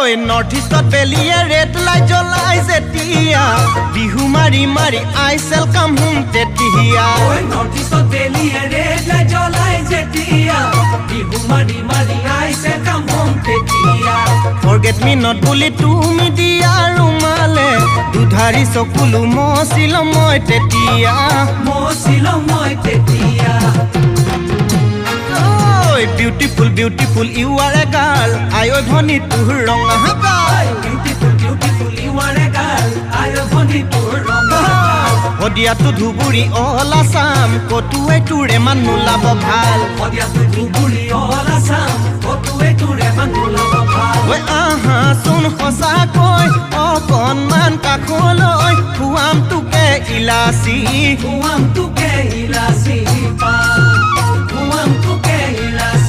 North ইষ্টত বেলিয়ে red light জ্বলাই যেতিয়া বিহু মাৰি মাৰি আই চেল কাম হোম তেতিয়া নৰ্থ ইষ্টত বেলিয়ে ৰেড লাইট জ্বলাই যেতিয়া বিহু মাৰি মাৰি আই চেল কাম হোম তেতিয়া ফৰগেট মি নট বুলি তুমি দিয়া ৰুমালে দুধাৰি চকুলো মচিল মই তেতিয়া Beautiful, beautiful, you are a girl. I have honey to her wrong. Beautiful, beautiful, you are a girl. I have honey to her wrong. Odia to Dhuburi all Assam. Go to a to Remanula Bobal. Odia to Dhuburi all Assam. Go to a to Remanula Bobal. Well, soon Hosakoi. Oh, con man Kakoloi. Who am to get Ilasi? Who am to get Ilasi? Who am to get Ilasi?